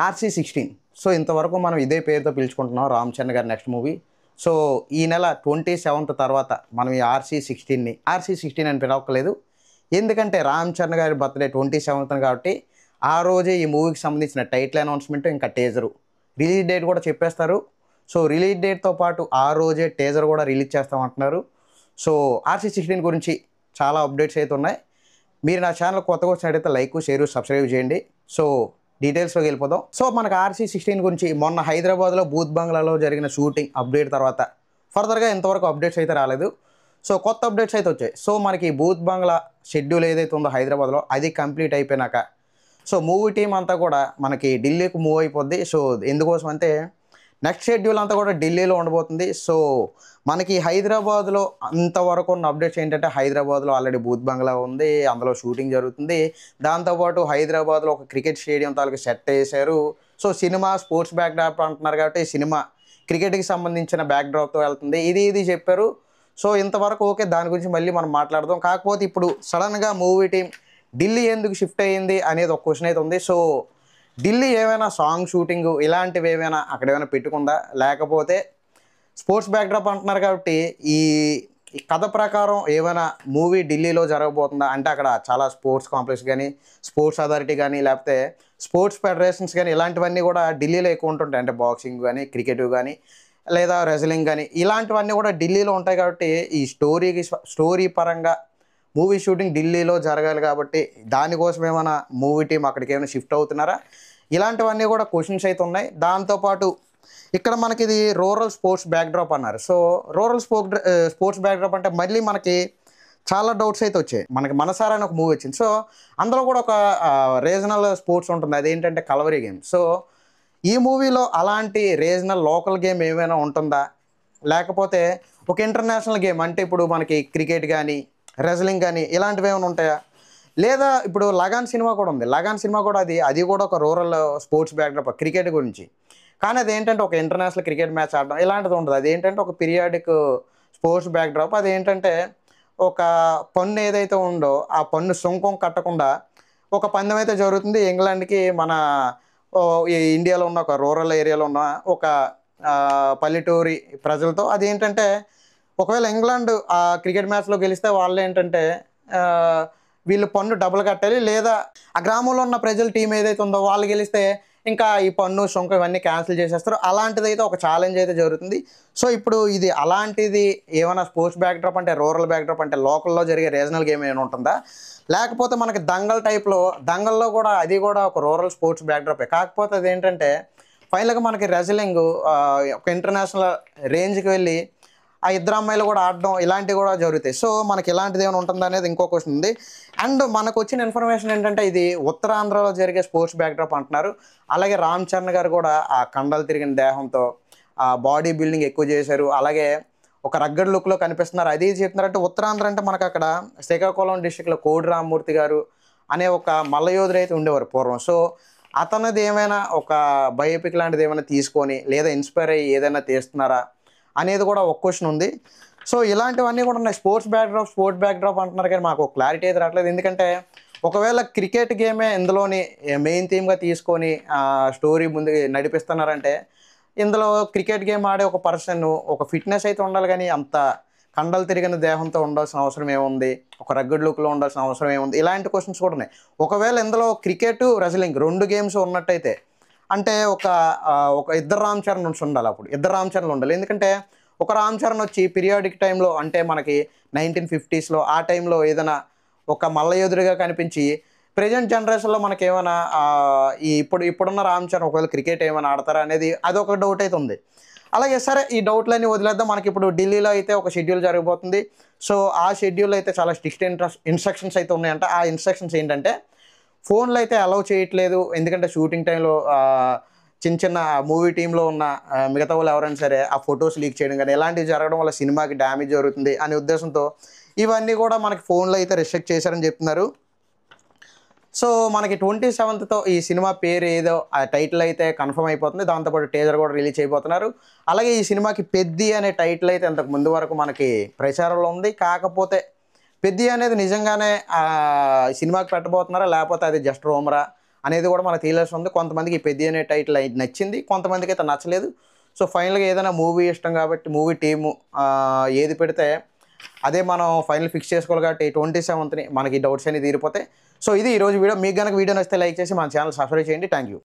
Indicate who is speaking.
Speaker 1: RC16. So ఇంతవరకు మనం ఇదే పేరుతో పిలుచుకుంటున్నాం రామ్ చరణ్ గారి నెక్స్ట్ మూవీ. సో ఈ నెల 27th తర్వాత మనం ఈ RC16 అని పిలవక్కలేదు. ఎందుకంటే రామ్ చరణ్ గారి బర్త్డే 27th కాబట్టి ఆ రోజే ఈ మూవీకి సంబంధించిన టైటిల్ అనౌన్స్మెంట్ ఇంకా టీజరు రిలీజ్ డేట్ కూడా చెప్పేస్తారు. సో రిలీజ్ డేట్తో పాటు ఆ రోజే టీజర్ కూడా రిలీజ్ చేస్తామంటున్నారు. సో RC16 గురించి చాలా అప్డేట్స్ అయితే ఉన్నాయి. మీరు నా ఛానల్ కొత్తగా వచ్చినట్టయితే లైక్, షేర్, సబ్స్క్రైబ్ చేయండి. సో డీటెయిల్స్లోకి వెళ్ళిపోదాం. సో మనకు RC16 గురించి మొన్న హైదరాబాద్లో బూత్ బంగ్లాలో జరిగిన షూటింగ్ అప్డేట్ తర్వాత ఫర్దర్గా ఇంతవరకు అప్డేట్స్ అయితే రాలేదు. సో కొత్త అప్డేట్స్ అయితే వచ్చాయి. సో మనకి బూత్ బంగ్లా షెడ్యూల్ ఏదైతే ఉందో హైదరాబాద్లో అది కంప్లీట్ అయిపోయినాక సో మూవీ టీం అంతా కూడా మనకి ఢిల్లీకి మూవ్ అయిపోద్ది. సో ఎందుకోసం అంటే నెక్స్ట్ షెడ్యూల్ అంతా కూడా ఢిల్లీలో ఉండబోతుంది. సో మనకి హైదరాబాద్లో అంతవరకు ఉన్న అప్డేట్స్ ఏంటంటే హైదరాబాద్లో ఆల్రెడీ బూత్ బంగ్లా ఉంది, అందులో షూటింగ్ జరుగుతుంది. దాంతోపాటు హైదరాబాద్లో ఒక క్రికెట్ స్టేడియం తాలూకు సెట్ వేశారు. సో సినిమా స్పోర్ట్స్ బ్యాక్డ్రాప్ అంటున్నారు కాబట్టి సినిమా క్రికెట్కి సంబంధించిన బ్యాక్డ్రాప్తో వెళ్తుంది. ఇది చెప్పారు. సో ఇంతవరకు ఓకే, దాని గురించి మళ్ళీ మనం మాట్లాడదాం. కాకపోతే ఇప్పుడు సడన్గా మూవీ టీం ఢిల్లీ ఎందుకు షిఫ్ట్ అయ్యింది అనేది ఒక క్వశ్చన్ అయితే ఉంది. సో ఢిల్లీ ఏమైనా సాంగ్ షూటింగ్ ఇలాంటివి ఏమైనా అక్కడ ఏమైనా పెట్టుకుందా, లేకపోతే స్పోర్ట్స్ బ్యాక్డ్రాప్ అంటున్నారు కాబట్టి ఈ కథ ప్రకారం ఏమైనా మూవీ ఢిల్లీలో జరగబోతుందా అంటే అక్కడ చాలా స్పోర్ట్స్ కాంప్లెక్స్ కానీ, స్పోర్ట్స్ అథారిటీ కానీ, లేకపోతే స్పోర్ట్స్ ఫెడరేషన్స్ కానీ ఇలాంటివన్నీ కూడా ఢిల్లీలో ఎక్కువ ఉంటుంటాయి. అంటే బాక్సింగ్ కానీ, క్రికెట్ కానీ, లేదా రెజ్లింగ్ కానీ ఇలాంటివన్నీ కూడా ఢిల్లీలో ఉంటాయి. కాబట్టి ఈ స్టోరీ పరంగా మూవీ షూటింగ్ ఢిల్లీలో జరగాలి కాబట్టి దానికోసం ఏమైనా మూవీ టీం అక్కడికి ఏమైనా షిఫ్ట్ అవుతున్నారా, ఇలాంటివన్నీ కూడా క్వశ్చన్స్ అయితే ఉన్నాయి. దాంతోపాటు ఇక్కడ మనకి ఇది రూరల్ స్పోర్ట్స్ బ్యాక్డ్రాప్ అన్నారు. సో రూరల్ స్పోర్ట్స్ బ్యాక్డ్రాప్ అంటే మళ్ళీ మనకి చాలా డౌట్స్ అయితే వచ్చాయి. మనకి మనసారా అని ఒక మూవీ వచ్చింది. సో అందులో కూడా ఒక రీజనల్ స్పోర్ట్స్ ఉంటుంది, అదేంటంటే కలవరీ గేమ్. సో ఈ మూవీలో అలాంటి రీజనల్ లోకల్ గేమ్ ఏమైనా ఉంటుందా, లేకపోతే ఒక ఇంటర్నేషనల్ గేమ్ అంటే ఇప్పుడు మనకి క్రికెట్ కానీ, రెజ్లింగ్ కానీ ఇలాంటివి ఏమైనా ఉంటాయా, లేదా ఇప్పుడు లగాన్ సినిమా కూడా ఉంది. లగాన్ సినిమా కూడా అది కూడా ఒక రూరల్ స్పోర్ట్స్ బ్యాక్డ్రాప్ క్రికెట్ గురించి. కానీ అదేంటంటే ఒక ఇంటర్నేషనల్ క్రికెట్ మ్యాచ్ ఆడడం ఇలాంటిది ఉంటుంది. అదేంటంటే ఒక పీరియాడిక్ స్పోర్ట్స్ బ్యాక్డ్రాప్. అదేంటంటే ఒక పన్ను ఏదైతే ఉందో ఆ పన్ను సుంకం కట్టకుండా ఒక పందెం అయితే జరుగుతుంది ఇంగ్లాండ్కి మన ఈ ఇండియాలో ఉన్న ఒక రూరల్ ఏరియాలో ఉన్న ఒక పల్లెటూరి ప్రజలతో. అదేంటంటే ఒకవేళ ఇంగ్లాండ్ ఆ క్రికెట్ మ్యాచ్లో గెలిస్తే వాళ్ళు ఏంటంటే వీళ్ళు పన్ను డబుల్ కట్టాలి, లేదా ఆ గ్రామంలో ఉన్న ప్రజల టీం ఏదైతే ఉందో వాళ్ళు గెలిస్తే ఇంకా ఈ పన్ను సొంక ఇవన్నీ క్యాన్సిల్ చేసేస్తారు. అలాంటిది అయితే ఒక ఛాలెంజ్ అయితే జరుగుతుంది. సో ఇప్పుడు ఇది అలాంటిది ఏమైనా స్పోర్ట్స్ బ్యాక్డ్రాప్ అంటే రూరల్ బ్యాక్డ్రాప్ అంటే లోకల్లో జరిగే రీజనల్ గేమ్ ఏమైనా ఉంటుందా, లేకపోతే మనకి దంగల్ టైప్లో దంగల్లో కూడా అది కూడా ఒక రూరల్ స్పోర్ట్స్ బ్యాక్డ్రాపే. కాకపోతే అదేంటంటే ఫైనల్గా మనకి రెజ్లింగ్ ఒక ఇంటర్నేషనల్ రేంజ్కి వెళ్ళి ఆ ఇద్దరు అమ్మాయిలు కూడా ఆడడం ఇలాంటివి కూడా జరుగుతాయి. సో మనకి ఇలాంటిది ఏమైనా ఉంటుందా అనేది ఇంకో క్వశ్చన్ ఉంది. అండ్ మనకు వచ్చిన ఇన్ఫర్మేషన్ ఏంటంటే ఇది ఉత్తరాంధ్రలో జరిగే స్పోర్ట్స్ బ్యాక్డ్రాప్ అంటున్నారు. అలాగే రామ్ చరణ్ గారు కూడా ఆ కండలు తిరిగిన దేహంతో ఆ బాడీ బిల్డింగ్ ఎక్కువ చేశారు, అలాగే ఒక రగ్గడ్ లుక్లో కనిపిస్తున్నారు. అది చెప్తున్నారంటే ఉత్తరాంధ్ర అంటే మనకు అక్కడ శ్రీకాకుళం డిస్టిక్లో కోడి రామ్మూర్తి గారు అనే ఒక మల్లయోధుడు అయితే ఉండేవారు పూర్వం. సో అతనిది ఏమైనా ఒక బయోపిక్ లాంటిది ఏమైనా తీసుకొని లేదా ఇన్స్పైర్ అయ్యి ఏదైనా తీస్తున్నారా అనేది కూడా ఒక క్వశ్చన్ ఉంది. సో ఇలాంటివన్నీ కూడా ఉన్నాయి. స్పోర్ట్స్ బ్యాక్డ్రాప్ అంటున్నారు కానీ మాకు క్లారిటీ అయితే రావట్లేదు. ఎందుకంటే ఒకవేళ క్రికెట్ గేమే ఇందులోని మెయిన్ థీమ్గా తీసుకొని స్టోరీ ముందు నడిపిస్తున్నారంటే ఇందులో క్రికెట్ గేమ్ ఆడే ఒక పర్సన్ ఒక ఫిట్నెస్ అయితే ఉండాలి, కానీ అంత కండలు తిరిగిన దేహంతో ఉండాల్సిన అవసరం ఏముంది, ఒక రగ్గడ్ లుక్లో ఉండాల్సిన అవసరం ఏముంది, ఇలాంటి క్వశ్చన్స్ కూడా ఉన్నాయి. ఒకవేళ ఇందులో క్రికెట్ రెజ్లింగ్ 2 గేమ్స్ ఉన్నట్టయితే అంటే ఒక ఇద్దరు రామ్ చరణ్ ఉండాలి. అప్పుడు ఇద్దరు రామ్ చరణ్లు ఉండాలి. ఎందుకంటే ఒక రామ్ చరణ్ వచ్చి పీరియాడిక్ టైంలో అంటే మనకి 1950s ఆ టైంలో ఏదైనా ఒక మల్లయోధుడిగా కనిపించి ప్రజెంట్ జనరేషన్లో మనకి ఏమైనా ఇప్పుడున్న రామ్ చరణ్ ఒకవేళ క్రికెట్ ఏమైనా ఆడతారా అనేది అదొక డౌట్ అయితే ఉంది. అలాగే సరే ఈ డౌట్లన్నీ వదిలేద్దాం. మనకి ఇప్పుడు ఢిల్లీలో అయితే ఒక షెడ్యూల్ జరగబోతుంది. సో ఆ షెడ్యూల్ అయితే చాలా స్ట్రిక్ట్ ఇన్స్ట్రక్షన్స్ అయితే ఉన్నాయంట. ఆ ఇన్స్ట్రక్షన్స్ ఏంటంటే ఫోన్లు అయితే అలౌ చేయట్లేదు. ఎందుకంటే షూటింగ్ టైంలో చిన్న మూవీ టీంలో ఉన్న మిగతా వాళ్ళు ఎవరైనా సరే ఆ ఫొటోస్ లీక్ చేయడం కానీ ఇలాంటివి జరగడం వల్ల సినిమాకి డ్యామేజ్ జరుగుతుంది అనే ఉద్దేశంతో ఇవన్నీ కూడా మనకి ఫోన్లో అయితే రిస్ట్రిక్ట్ చేశారని చెప్తున్నారు. సో మనకి 27th ఈ సినిమా పేరు ఏదో ఆ టైటిల్ అయితే కన్ఫర్మ్ అయిపోతుంది. దాంతోపాటు టీజర్ కూడా రిలీజ్ అయిపోతున్నారు. అలాగే ఈ సినిమాకి పెద్ది అనే టైటిల్ అయితే ఇంతకు ముందు వరకు మనకి ప్రచారంలో ఉంది. కాకపోతే పెద్ది అనేది నిజంగానే సినిమాకి పెట్టబోతున్నారా లేకపోతే అది జస్ట్ రూమరా అనేది కూడా మనకు తెలియాల్సి ఉంది. కొంతమందికి ఈ పెద్ద అనే టైటిల్ నచ్చింది, కొంతమందికి అయితే నచ్చలేదు. సో ఫైనల్గా ఏదైనా మూవీ ఇష్టం కాబట్టి మూవీ టీము ఏది పెడితే అదే మనం ఫైనల్ ఫిక్స్ చేసుకోవాలి కాబట్టి 27th మనకి డౌట్స్ అన్ని తీరిపోతాయి. సో ఇది ఈరోజు వీడియో. మీకు కనుక వీడియో నచ్చితే లైక్ చేసి మన ఛానల్ సబ్స్క్రైబ్ చేయండి. Thank you.